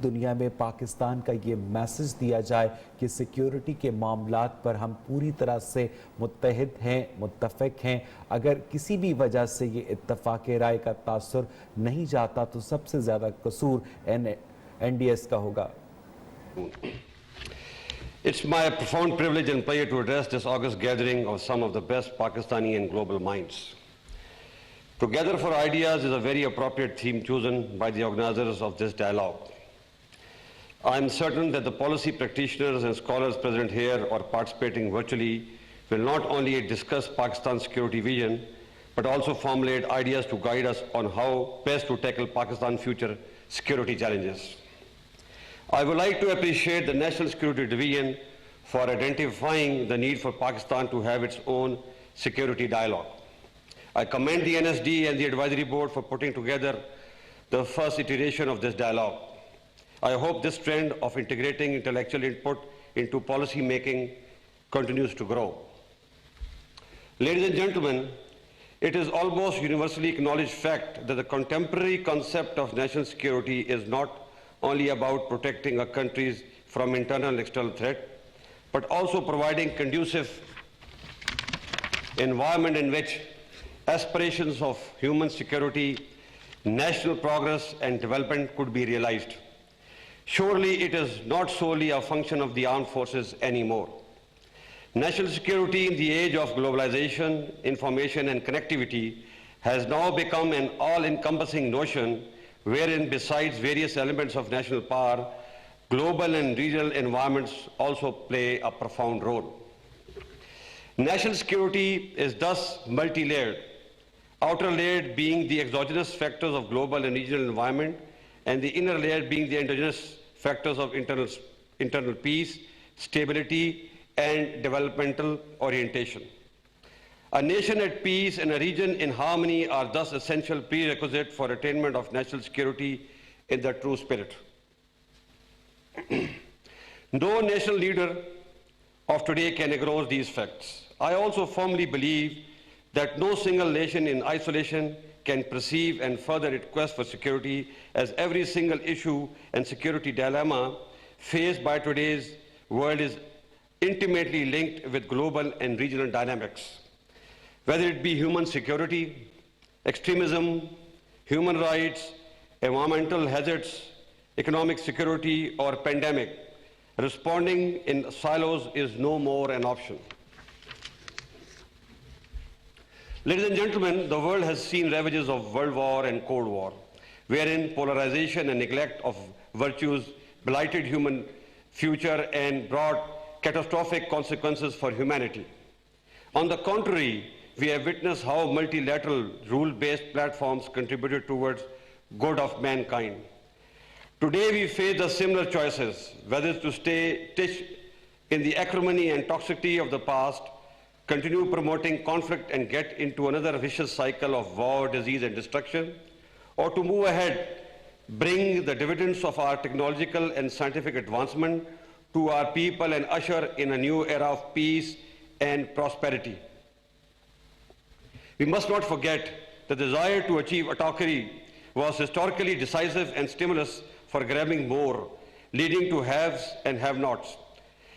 दुनिया में पाकिस्तान का ये मैसेज दिया जाए कि सिक्योरिटी के मामलात पर हम पूरी तरह से मुत्तहिद हैं, मुत्तफ़िक हैं। अगर किसी भी वजह से ये इत्तफ़ाक़ राय का तासुर नहीं जाता तो सबसे ज़्यादा कसूर NDS का होगा। It's my profound privilege and pleasure to address this august gathering of some of the best Pakistani and global minds. To gather for ideas is a very appropriate theme chosen by the organizers of this dialogue. I am certain that the policy practitioners and scholars present here or participating virtually will not only discuss Pakistan's security vision, but also formulate ideas to guide us on how best to tackle Pakistan's future security challenges. I would like to appreciate the National Security Division for identifying the need for Pakistan to have its own security dialogue. I commend the NSD and the Advisory Board for putting together the first iteration of this dialogue. I hope this trend of integrating intellectual input into policy making continues to grow. Ladies and gentlemen, it is almost universally acknowledged fact that the contemporary concept of national security is not only about protecting a country from internal and external threat, but also providing conducive environment in which aspirations of human security, national progress and development could be realized. Surely it is not solely a function of the armed forces anymore. National security in the age of globalization, information and connectivity has now become an all-encompassing notion wherein besides various elements of national power, global and regional environments also play a profound role. National security is thus multi-layered, outer layer being the exogenous factors of global and regional environment, and the inner layer being the endogenous factors of internal peace, stability, and developmental orientation. A nation at peace and a region in harmony are thus essential prerequisites for attainment of national security in the true spirit. No national leader of today can ignore these facts. I also firmly believe that no single nation in isolation can perceive and further its quest for security, as every single issue and security dilemma faced by today's world is intimately linked with global and regional dynamics. Whether it be human security, extremism, human rights, environmental hazards, economic security, or pandemic, responding in silos is no more an option. Ladies and gentlemen, the world has seen ravages of World War and Cold War, wherein polarization and neglect of virtues blighted human future and brought catastrophic consequences for humanity. On the contrary, we have witnessed how multilateral rule-based platforms contributed towards good of mankind. Today we face the similar choices, whether to stay stitched in the acrimony and toxicity of the past, continue promoting conflict and get into another vicious cycle of war, disease and destruction, or to move ahead, bring the dividends of our technological and scientific advancement to our people and usher in a new era of peace and prosperity. We must not forget the desire to achieve autocracy was historically decisive and stimulus for grabbing more, leading to haves and have-nots.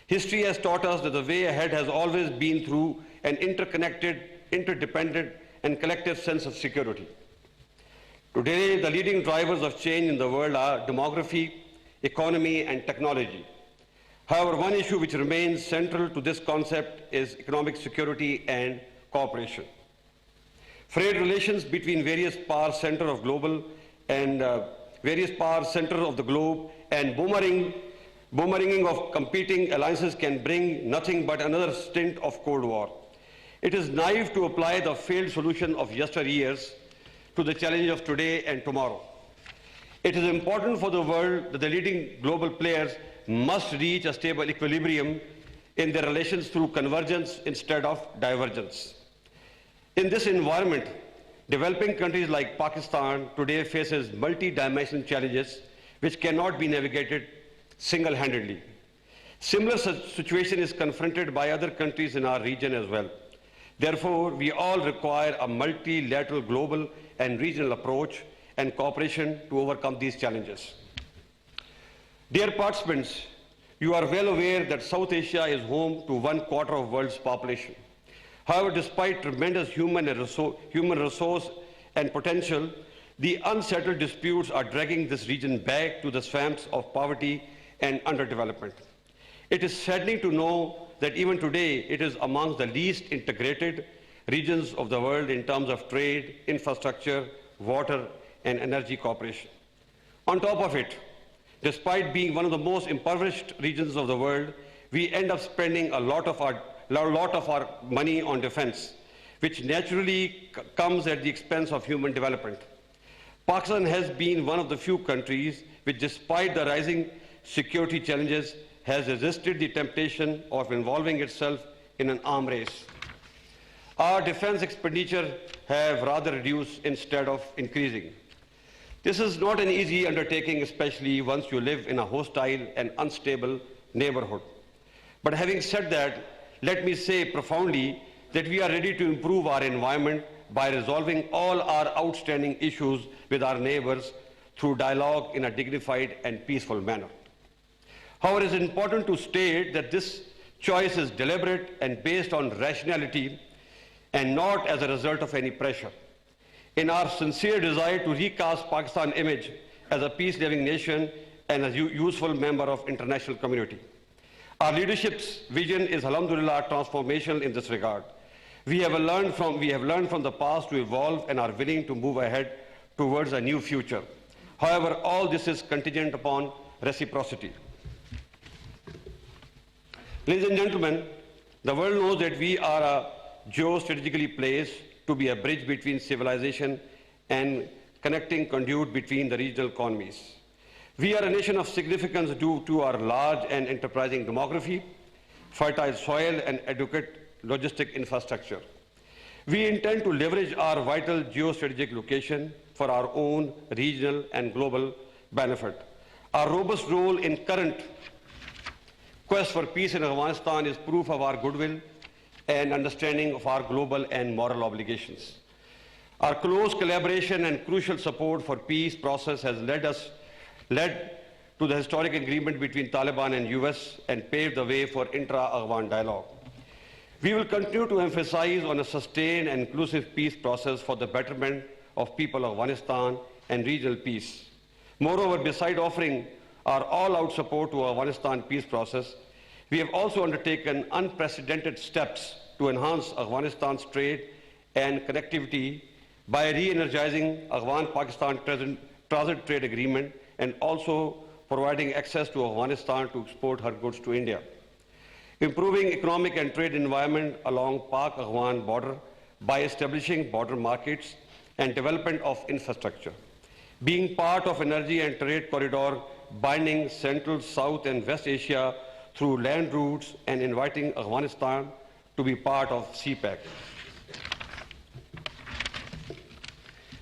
History has taught us that the way ahead has always been through an interconnected, interdependent, and collective sense of security. Today, the leading drivers of change in the world are demography, economy, and technology. However, one issue which remains central to this concept is economic security and cooperation. Frayed relations between various power centers of global and various power centers of the globe and boomeranging of competing alliances can bring nothing but another stint of Cold War. It is naive to apply the failed solution of yesteryears to the challenge of today and tomorrow. It is important for the world that the leading global players must reach a stable equilibrium in their relations through convergence instead of divergence. In this environment, developing countries like Pakistan today faces multi-dimensional challenges which cannot be navigated single-handedly. Similar situation is confronted by other countries in our region as well. Therefore, we all require a multilateral global and regional approach and cooperation to overcome these challenges. Dear participants, you are well aware that South Asia is home to 1/4 of the world's population. However, despite tremendous human resource and potential, the unsettled disputes are dragging this region back to the swamps of poverty and underdevelopment. It is saddening to know that even today it is amongst the least integrated regions of the world in terms of trade, infrastructure, water, and energy cooperation. On top of it, despite being one of the most impoverished regions of the world, we end up spending a lot of our money on defense, which naturally comes at the expense of human development. Pakistan has been one of the few countries which, despite the rising security challenges, has resisted the temptation of involving itself in an arms race. Our defense expenditure have rather reduced instead of increasing. This is not an easy undertaking, especially once you live in a hostile and unstable neighborhood. But having said that, let me say profoundly that we are ready to improve our environment by resolving all our outstanding issues with our neighbors through dialogue in a dignified and peaceful manner. However, it is important to state that this choice is deliberate and based on rationality and not as a result of any pressure. In our sincere desire to recast Pakistan's image as a peace-loving nation and a useful member of international community. Our leadership's vision is, alhamdulillah, transformational in this regard. We have learned from the past to evolve and are willing to move ahead towards a new future. However, all this is contingent upon reciprocity. Ladies and gentlemen, the world knows that we are geostrategically placed to be a bridge between civilization and connecting conduit between the regional economies. We are a nation of significance due to our large and enterprising demography, fertile soil, and adequate logistic infrastructure. We intend to leverage our vital geostrategic location for our own regional and global benefit. Our robust role in current quest for peace in Afghanistan is proof of our goodwill and understanding of our global and moral obligations. Our close collaboration and crucial support for peace process has led to the historic agreement between Taliban and US and paved the way for intra-Afghan dialogue. We will continue to emphasize on a sustained and inclusive peace process for the betterment of people of Afghanistan and regional peace. Moreover, beside offering our all-out support to Afghanistan peace process, we have also undertaken unprecedented steps to enhance Afghanistan's trade and connectivity by re-energizing Afghan-Pakistan Transit Trade Agreement and also providing access to Afghanistan to export her goods to India. Improving economic and trade environment along Pak-Afghan border by establishing border markets and development of infrastructure. Being part of energy and trade corridor binding Central, South and West Asia through land routes and inviting Afghanistan to be part of CPEC.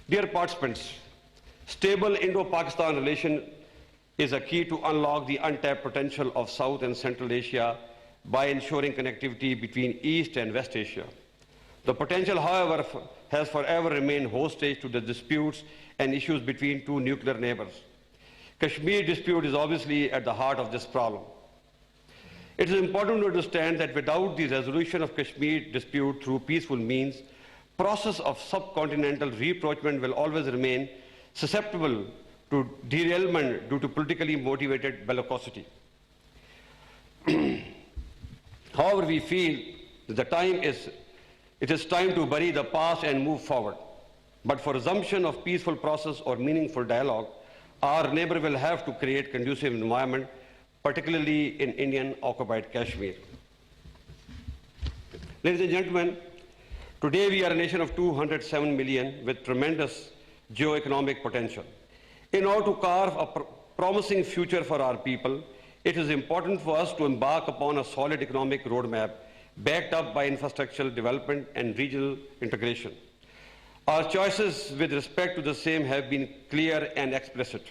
Dear participants, stable Indo-Pakistan relation is a key to unlock the untapped potential of South and Central Asia by ensuring connectivity between East and West Asia. The potential, however, has forever remained hostage to the disputes and issues between two nuclear neighbors. Kashmir dispute is obviously at the heart of this problem. It is important to understand that without the resolution of Kashmir dispute through peaceful means, process of subcontinental rapprochement will always remain susceptible to derailment due to politically motivated bellicosity. However, we feel that it is time to bury the past and move forward. But for resumption of peaceful process or meaningful dialogue, our neighbor will have to create conducive environment, particularly in Indian-occupied Kashmir. Ladies and gentlemen, today we are a nation of 207 million with tremendous geo-economic potential. In order to carve a promising future for our people, it is important for us to embark upon a solid economic roadmap backed up by infrastructural development and regional integration. Our choices with respect to the same have been clear and explicit.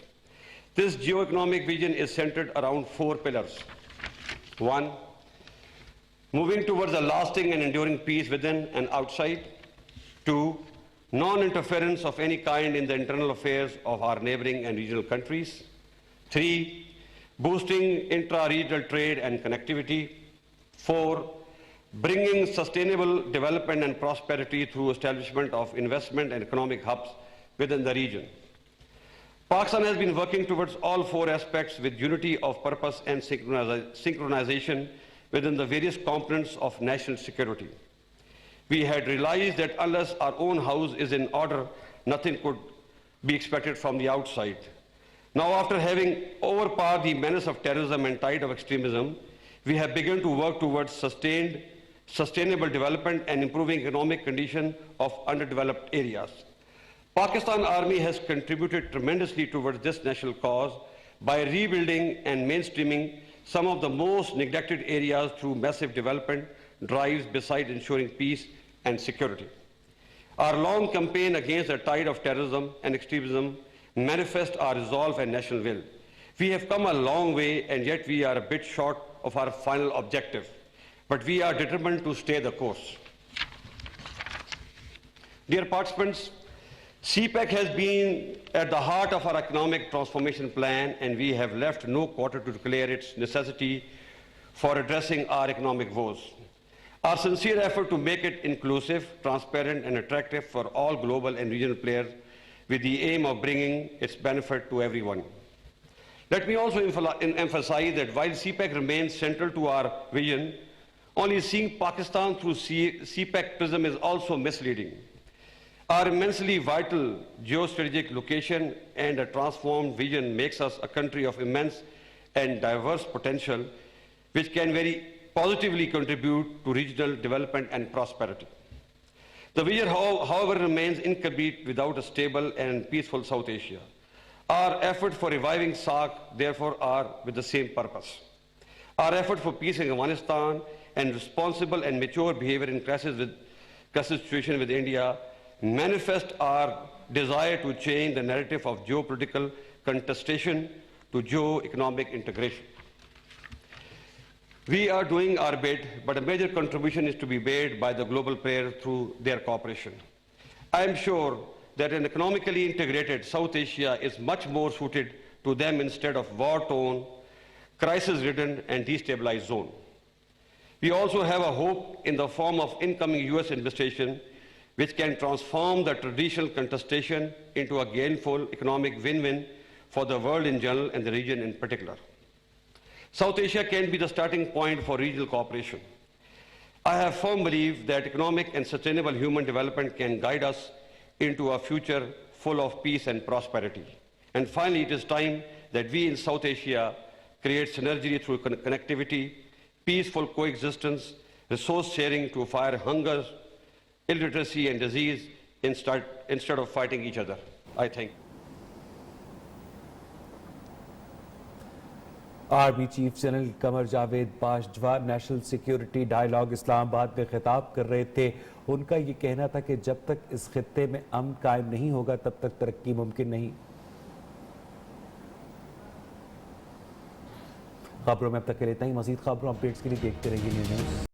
This geo-economic vision is centered around 4 pillars. 1, moving towards a lasting and enduring peace within and outside. 2, non-interference of any kind in the internal affairs of our neighboring and regional countries. 3, boosting intra-regional trade and connectivity. 4. Bringing sustainable development and prosperity through establishment of investment and economic hubs within the region. Pakistan has been working towards all 4 aspects with unity of purpose and synchronization within the various components of national security. We had realized that unless our own house is in order, nothing could be expected from the outside. Now, after having overpowered the menace of terrorism and tide of extremism, we have begun to work towards sustainable development and improving economic condition of underdeveloped areas. Pakistan Army has contributed tremendously towards this national cause by rebuilding and mainstreaming some of the most neglected areas through massive development drives besides ensuring peace and security. Our long campaign against the tide of terrorism and extremism manifests our resolve and national will. We have come a long way, and yet we are a bit short of our final objective, but we are determined to stay the course. Dear participants, CPEC has been at the heart of our economic transformation plan, and we have left no quarter to declare its necessity for addressing our economic woes. Our sincere effort to make it inclusive, transparent, and attractive for all global and regional players with the aim of bringing its benefit to everyone. Let me also emphasize that while CPEC remains central to our vision, only seeing Pakistan through CPEC prism is also misleading. Our immensely vital geostrategic location and a transformed vision makes us a country of immense and diverse potential, which can very positively contribute to regional development and prosperity. The vision, however, remains incomplete without a stable and peaceful South Asia. Our efforts for reviving SAARC, therefore, are with the same purpose. Our effort for peace in Afghanistan and responsible and mature behavior in crisis situation with India manifest our desire to change the narrative of geopolitical contestation to geo-economic integration. We are doing our bit, but a major contribution is to be made by the global players through their cooperation. I am sure that an economically integrated South Asia is much more suited to them instead of war-torn, crisis-ridden, and destabilized zone. We also have a hope in the form of incoming US administration, which can transform the traditional contestation into a gainful economic win-win for the world in general and the region in particular. South Asia can be the starting point for regional cooperation. I have firm belief that economic and sustainable human development can guide us into a future full of peace and prosperity. And finally, it is time that we in South Asia create synergy through connectivity, peaceful coexistence, resource sharing to fight hunger, illiteracy, and disease instead of fighting each other. I think. Army chief general Qamar Javed Bajwa national security dialogue Islamabad में खिताब कर रहे थे। उनका ये कहना था कि जब तक इस खित्ते में अमन कायम नहीं होगा तब तक तरक्की मुमकिन नहीं। खबरों में अब तक के लिए इतना ही। मजीद खबरों अपडेट्स के लिए देखते रहिए न्यूज़।